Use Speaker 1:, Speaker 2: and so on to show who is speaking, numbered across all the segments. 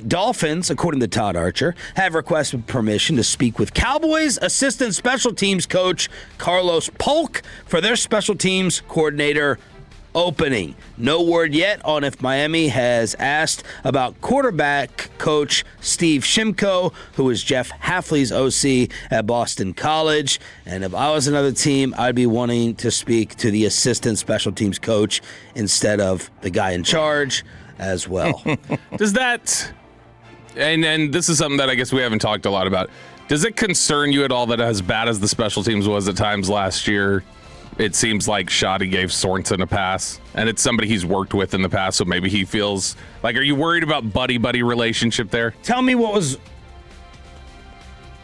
Speaker 1: Dolphins, according to Todd Archer, have requested permission to speak with Cowboys assistant special teams coach Carlos Polk for their special teams coordinator opening. No word yet on if Miami has asked about quarterback coach Steve Shimko, who is Jeff Hafley's OC at Boston College. And if I was another team, I'd be wanting to speak to the assistant special teams coach instead of the guy in charge as well.
Speaker 2: Does that... And this is something that I guess we haven't talked a lot about. Does it concern you at all that as bad as the special teams was at times last year, it seems like Shoddy gave Sorensen a pass, and it's somebody he's worked with in the past, so maybe he feels like, are you worried about buddy-buddy relationship there?
Speaker 1: Tell me what was...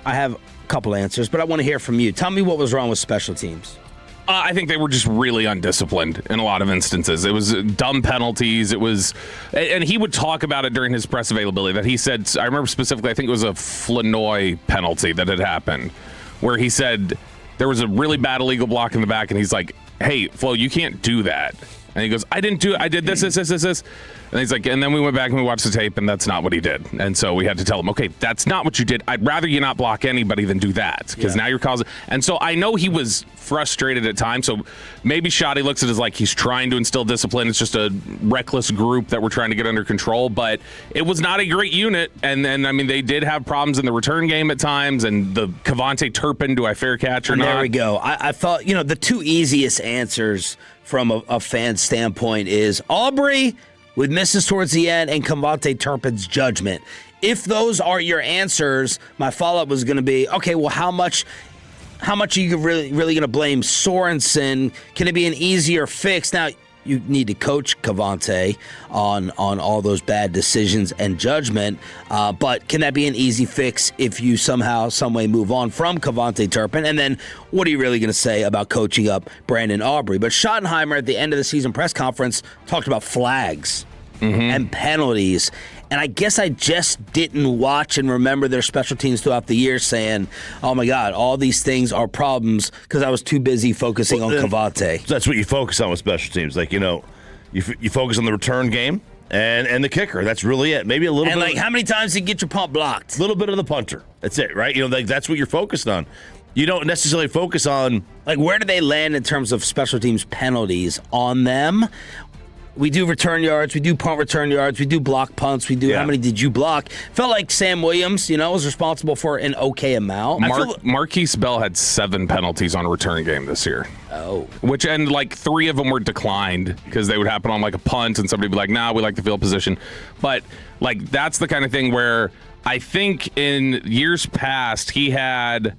Speaker 1: I have a couple answers, but I want to hear from you. Tell me what was wrong with special teams.
Speaker 2: I think they were just really undisciplined in a lot of instances. It was dumb penalties. It was, and he would talk about it during his press availability that he said, I remember specifically, I think it was a Flanoy penalty that had happened, where he said there was a really bad illegal block in the back, and he's like, hey, Flo, you can't do that. And he goes, I didn't do it. I did this. And he's like, and then we went back and we watched the tape, and that's not what he did. And so we had to tell him, okay, that's not what you did. I'd rather you not block anybody than do that, because now you're causing. And so I know he was frustrated at times. So maybe Shoddy looks at it as like he's trying to instill discipline. It's just a reckless group that we're trying to get under control. But it was not a great unit. And then, I mean, they did have problems in the return game at times. And the Cavante Turpin, do I fair catch or not?
Speaker 1: There we go. I thought, the two easiest answers from a fan standpoint is Aubrey with misses towards the end and Cavante Turpin's judgment. If those are your answers, my follow-up was going to be, okay, well, how much are you really going to blame Sorensen? Can it be an easier fix? Now, you need to coach Cavante on all those bad decisions and judgment, but can that be an easy fix if you somehow, some way move on from Cavante Turpin? And then what are you really going to say about coaching up Brandon Aubrey? But Schottenheimer at the end of the season press conference talked about flags and penalties. And I guess I just didn't watch and remember their special teams throughout the year saying, oh, my God, all these things are problems because I was too busy focusing on Cavante.
Speaker 3: That's what you focus on with special teams. Like, you focus on the return game and the kicker. That's really it. Maybe a little bit.
Speaker 1: And, how many times did you get your punt blocked?
Speaker 3: A little bit of the punter. That's it, right? That's what you're focused on. You don't necessarily focus on.
Speaker 1: Where do they land in terms of special teams penalties on them? We do return yards. We do punt return yards. We do block punts. We do how many did you block? Felt like Sam Williams, was responsible for an okay amount.
Speaker 2: Marquise Bell had 7 penalties on a return game this year.
Speaker 1: Oh.
Speaker 2: And 3 of them were declined because they would happen on a punt and somebody would be like, nah, we like the field position. But that's the kind of thing where I think in years past he had,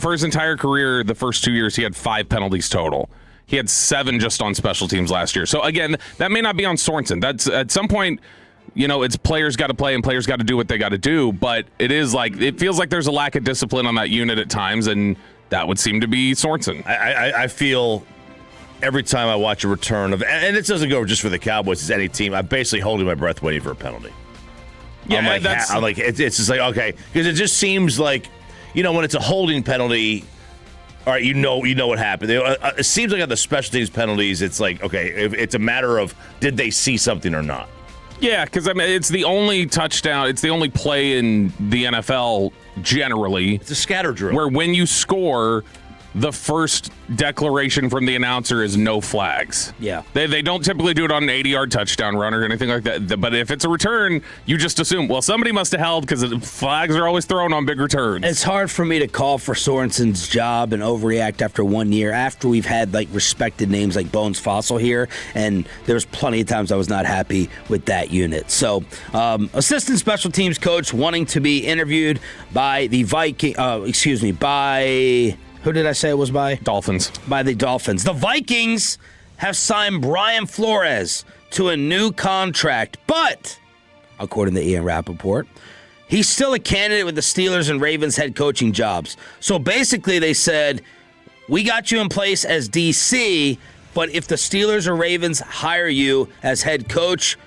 Speaker 2: for his entire career, the first 2 years, he had 5 penalties total. He had 7 just on special teams last year. So, again, that may not be on Sorensen. That's at some point, it's players got to play and players got to do what they got to do. But it feels like there's a lack of discipline on that unit at times, and that would seem to be Sorensen.
Speaker 3: I feel every time I watch a return of, and it doesn't go just for the Cowboys, it's any team, I'm basically holding my breath waiting for a penalty.
Speaker 2: Yeah,
Speaker 3: it's just like, okay, because it just seems like, when it's a holding penalty, all right, you know what happened. It seems like on the special teams penalties, it's like, okay, it's a matter of did they see something or not.
Speaker 2: Yeah, because it's the only touchdown, it's the only play in the NFL generally.
Speaker 3: It's a scatter drill.
Speaker 2: Where when you score, the first declaration from the announcer is no flags.
Speaker 1: Yeah.
Speaker 2: They don't typically do it on an 80-yard touchdown run or anything like that. But if it's a return, you just assume, well, somebody must have held because flags are always thrown on big returns.
Speaker 1: It's hard for me to call for Sorensen's job and overreact after 1 year, after we've had respected names like Bones Fossil here, and there's plenty of times I was not happy with that unit. So, assistant special teams coach wanting to be interviewed by the who did I say it was by?
Speaker 2: Dolphins.
Speaker 1: By the Dolphins. The Vikings have signed Brian Flores to a new contract, but, according to Ian Rappaport, he's still a candidate with the Steelers and Ravens head coaching jobs. So basically they said, we got you in place as DC, but if the Steelers or Ravens hire you as head coach,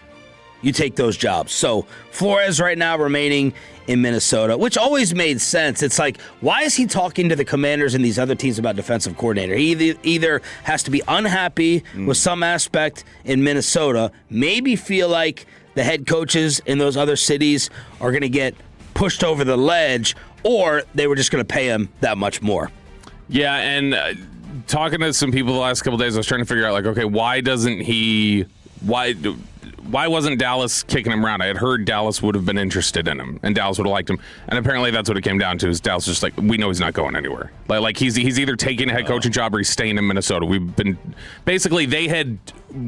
Speaker 1: you take those jobs. So Flores right now remaining in Minnesota, which always made sense. It's like, why is he talking to the Commanders and these other teams about defensive coordinator? He either has to be unhappy with some aspect in Minnesota, maybe feel like the head coaches in those other cities are going to get pushed over the ledge, or they were just going to pay him that much more.
Speaker 2: Yeah, and talking to some people the last couple of days, I was trying to figure out, like, okay, why wasn't Dallas kicking him around? I had heard Dallas would have been interested in him, and Dallas would have liked him. And apparently that's what it came down to, is Dallas just like, we know he's not going anywhere. Like he's either taking a head coaching job or he's staying in Minnesota. Basically, they had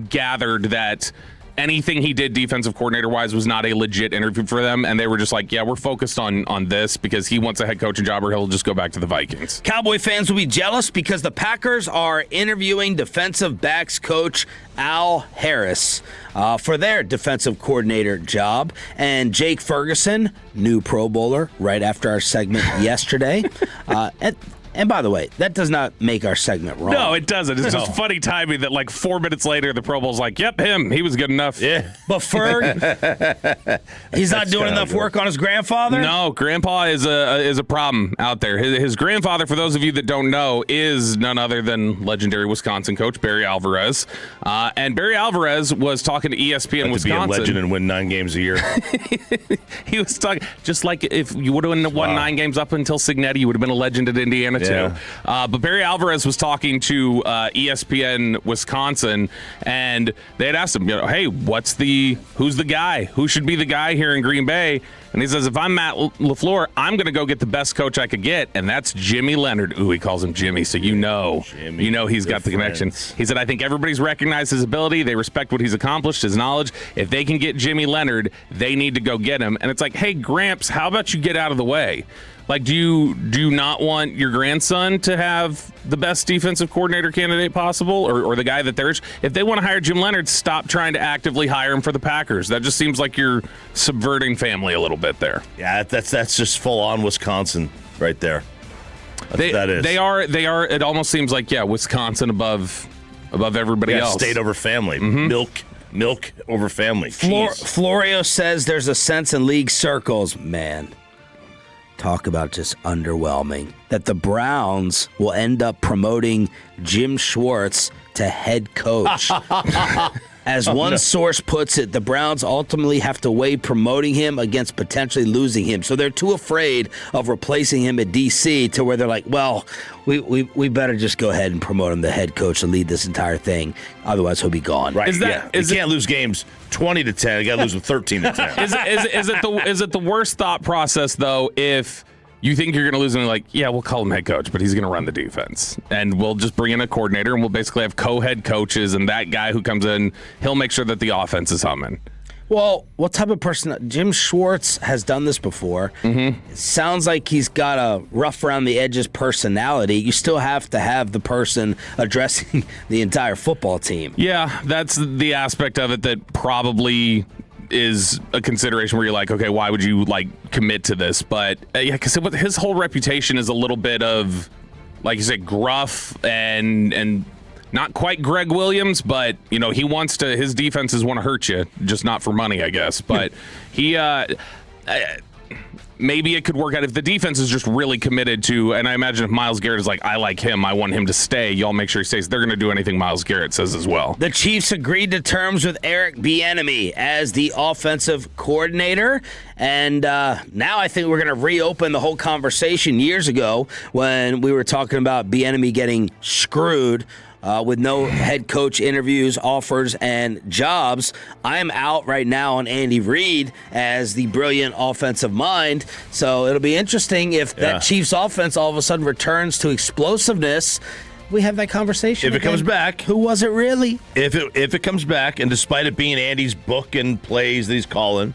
Speaker 2: gathered that anything he did defensive coordinator-wise was not a legit interview for them, and they were just like, yeah, we're focused on this because he wants a head coaching job or he'll just go back to the Vikings.
Speaker 1: Cowboy fans will be jealous because the Packers are interviewing defensive backs coach Al Harris for their defensive coordinator job. And Jake Ferguson, new Pro Bowler, right after our segment yesterday. And by the way, that does not make our segment wrong.
Speaker 2: No, it doesn't. It's just funny timing that like 4 minutes later, the Pro Bowl's like, yep, him. He was good enough.
Speaker 3: Yeah.
Speaker 1: But Ferg, he's not doing enough work on his grandfather?
Speaker 2: No, Grandpa is a problem out there. His grandfather, for those of you that don't know, is none other than legendary Wisconsin coach Barry Alvarez. And Barry Alvarez was talking to ESPN Wisconsin.
Speaker 3: To be a legend and win 9 games a year.
Speaker 2: He was talking, just like if you would have won 9 games up until Signetti, you would have been a legend at Indiana, too. But Barry Alvarez was talking to ESPN Wisconsin, and they had asked him, hey, who's the guy? Who should be the guy here in Green Bay? And he says, if I'm Matt LaFleur, I'm going to go get the best coach I could get, and that's Jimmy Leonard. Ooh, he calls him Jimmy, so he's got the connection. He said, I think everybody's recognized his ability. They respect what he's accomplished, his knowledge. If they can get Jimmy Leonard, they need to go get him. And it's like, hey, Gramps, how about you get out of the way? Like, do you not want your grandson to have the best defensive coordinator candidate possible, or the guy that there's? If they want to hire Jim Leonard, stop trying to actively hire him for the Packers. That just seems like you're subverting family a little bit there.
Speaker 3: Yeah, that's just full on Wisconsin right there. That is.
Speaker 2: They are. It almost seems like, yeah, Wisconsin above everybody else.
Speaker 3: State over family. Mm-hmm. Milk over family.
Speaker 1: Florio says there's a sense in league circles, man. Talk about just underwhelming, that the Browns will end up promoting Jim Schwartz to head coach. As one source puts it, the Browns ultimately have to weigh promoting him against potentially losing him. So they're too afraid of replacing him at D.C. to where they're like, well, we better just go ahead and promote him the head coach to lead this entire thing. Otherwise, he'll be gone.
Speaker 3: Right. You can't lose games 20-10. You got to lose with 13-10.
Speaker 2: Is it the worst thought process, though, if you think you're going to lose and like, yeah, we'll call him head coach, but he's going to run the defense. And we'll just bring in a coordinator, and we'll basically have co-head coaches, and that guy who comes in, he'll make sure that the offense is humming.
Speaker 1: Well, what type of person? Jim Schwartz has done this before. Mm-hmm. It sounds like he's got a rough around the edges personality. You still have to have the person addressing the entire football team.
Speaker 2: Yeah, that's the aspect of it that probably is a consideration where you're like, okay, why would you commit to this? But yeah, because his whole reputation is a little bit of, like you said, gruff and not quite Greg Williams, but he wants to. His defenses want to hurt you, just not for money, I guess. But he. Maybe it could work out if the defense is just really committed to, and I imagine if Myles Garrett is like, I like him, I want him to stay, y'all make sure he stays. They're going to do anything Myles Garrett says as well.
Speaker 1: The Chiefs agreed to terms with Eric Bieniemy as the offensive coordinator, and now I think we're going to reopen the whole conversation years ago when we were talking about Bieniemy getting screwed with no head coach interviews, offers, and jobs. I am out right now on Andy Reid as the brilliant offensive mind. So it'll be interesting if that Chiefs offense all of a sudden returns to explosiveness. We have that conversation.
Speaker 3: If it comes back.
Speaker 1: Who was it really?
Speaker 3: If it comes back, and despite it being Andy's book and plays that he's calling,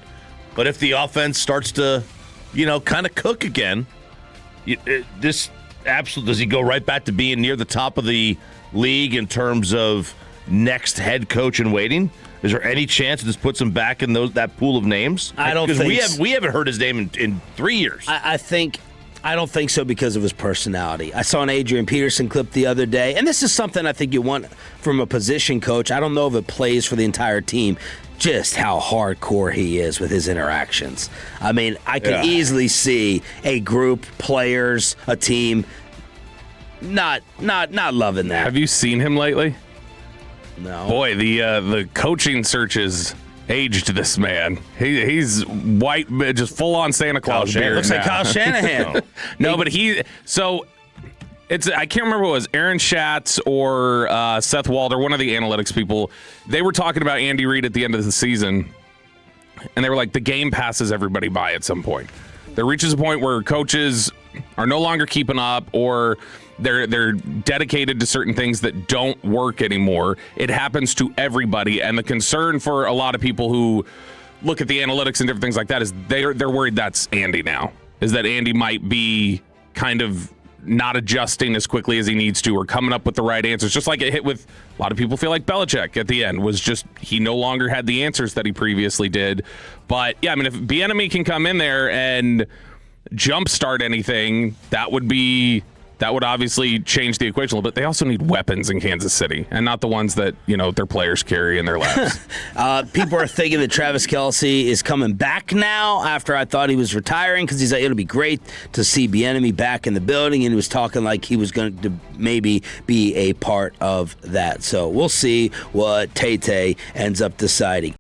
Speaker 3: but if the offense starts to, kind of cook again, does he go right back to being near the top of the league in terms of next head coach in waiting? Is there any chance this puts him back in that pool of names?
Speaker 1: I don't think
Speaker 3: because we haven't heard his name in 3 years.
Speaker 1: I don't think so because of his personality. I saw an Adrian Peterson clip the other day, and this is something I think you want from a position coach. I don't know if it plays for the entire team, just how hardcore he is with his interactions. I mean, I can easily see a group, players, a team not loving that.
Speaker 2: Have you seen him lately?
Speaker 1: No.
Speaker 2: Boy, the coaching searches aged this man. He's white, just full on Santa Claus beard.
Speaker 1: Looks like Kyle Shanahan.
Speaker 2: No, but I can't remember what it was, Aaron Schatz or Seth Walder, one of the analytics people. They were talking about Andy Reid at the end of the season, and they were like, the game passes everybody by at some point. There reaches a point where coaches are no longer keeping up, or they're dedicated to certain things that don't work anymore. It happens to everybody, and the concern for a lot of people who look at the analytics and different things like that is they're worried that's Andy now, is that Andy might be kind of not adjusting as quickly as he needs to, or coming up with the right answers. Just like it hit with a lot of people feel like Belichick at the end was just, he no longer had the answers that he previously did. But yeah, I mean, if Bieniemy can come in there and jumpstart anything, that would obviously change the equation a little bit. They also need weapons in Kansas City, and not the ones that, their players carry in their laps.
Speaker 1: People are thinking that Travis Kelce is coming back now after I thought he was retiring, because he's like, it'll be great to see Bieniemy back in the building, and he was talking like he was going to maybe be a part of that. So we'll see what Tay ends up deciding.